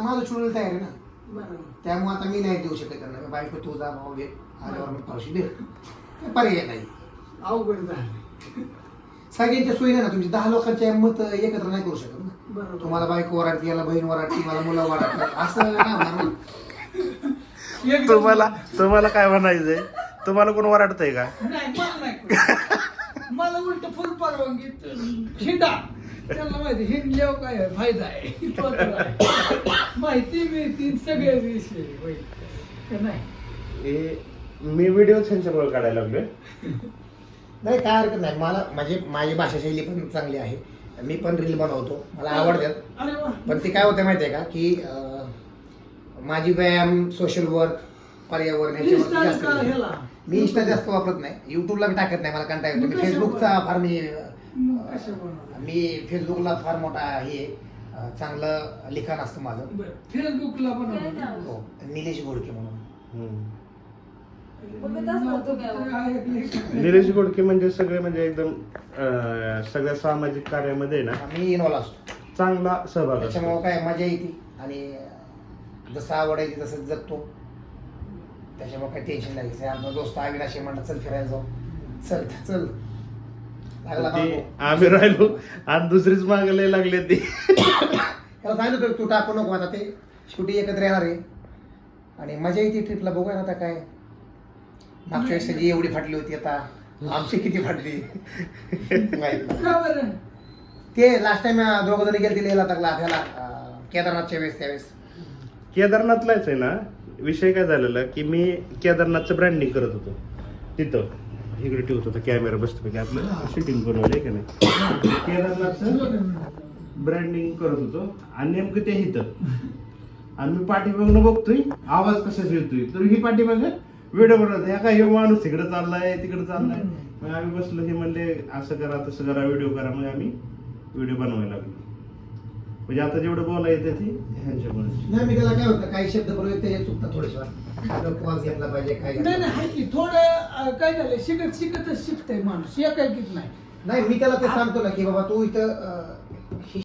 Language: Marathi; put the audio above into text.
माझं सोडून तयार आहे ना, बरोबर. त्यामुळे आता मी नाही देऊ शकत त्यांना. बायको तू जा भाऊ घे आल्यावर मग पावशी दे, पर्याय नाही. अवघड झालं. सगळ्यांच्या सोयी नाही ना, तुमची 10 लोकांचे मत एकत्र नाही करू शकत ना. बरोबर. तुम्हाला बायको वराडती, याला बहीण वराडती, मला मुलं वराडतात, असं नाही होणार ना. तुम्हाला काय म्हणायचंय? तुम्हाला कोण वराडतंय का? नाही मला नाही कळत. मला उलट फुल परवानगी हिंडा. त्यांना माहिती हिंडल्यावर काय फायदा आहे, तोटा आहे. माहिती मिळती सगळे विषय होईल का नाही. मी व्हिडिओ त्यांच्यामुळे काढायला लागलोय. नाही काय हरकत नाही. मला म्हणजे माझी भाषा शैली पण चांगली आहे. मी पण रील बनवतो, मला आवडतात. अरे वा. पण ते काय होतं माहिती आहे का की माझी व्यायाम, सोशल वर्क, पर्यावरण याच्यावरती Insta जास्त का ह्याला? मी इंस्टा जास्त वापरत नाही, युट्यूबला मी टाकत नाही, मला कंटाळा येतो. मी मग कशावर? फेसबुकचा फार कसं बनवणार? मी फेसबुकला फार मोठा हे चांगलं लिखाण असतं माझं. बरं. फेसबुकला बनवणार. हो, निलेश घोडके म्हणून. निलेश घोडके म्हणजे सगळे म्हणजे एकदम सगळ्या सामाजिक कार्यामध्ये ना मी इन्व्हॉल्व असतो, चांगला सहभाग असतो. त्याच्यामुळे काय मजा येते आणि जसं आवडायची तसं जगतो. त्याच्यामुळे काही टेन्शन नाही. आमचा दोस्त अविनाशी म्हणला चल फिरायला जाऊ, चल चल लागला ते मागो. आम्ही राहिलो आणि दुसरीच मागले लागले ते. त्याला सांगितलं होतं, तू टाकू नको, आता ते शेवटी एकत्र येणार आहे आणि मजा येते ट्रिपला. बघूया ना आता काय. मागच्या वेळेस जी एवढी फाटली होती, आता आमची किती फाटली माहित नाही. का बरं? ते लास्ट टाइम दोघं जण गेले याला टाकला त्याला केदारनाथच्या वेळेस. त्यावेळेस केदारनाथलाच आहे ना विषय काय झालेला की मी केदारनाथचं ब्रँडिंग करत होतो तिथं. इकडे ठेवत होता कॅमेरा बसतो आपलं शूटिंग बनवलंय का नाही. केदारनाथचं ब्रँडिंग करत होतो आणि नेमकं ते इथं आणि मी पाठीमागनं बघतोय आवाज कशाच येतोय, तर ही पाठीमागं व्हिडिओ बनवत ह्या काय हे माणूस तिकडे चाललाय तिकडे चाललाय. मग आम्ही बसलो, हे म्हणले असं करा तसं करा व्हिडिओ करा. मग आम्ही व्हिडिओ बनवायला लागलो. म्हणजे आता जेवढं बोला येते ती ह्यांच्यामुळे. नाही, मी त्याला काय होतं काही शब्द बरोबर ते चुकतात थोडेफार, पॉज घेतला पाहिजे काय नाही नाही हाय की थोडं काय झालं शिकतच शिकतच शिकतंय माणूस एकाएकीच नाही. नाही. मी त्याला ते सांगतो ना की बाबा तू इथं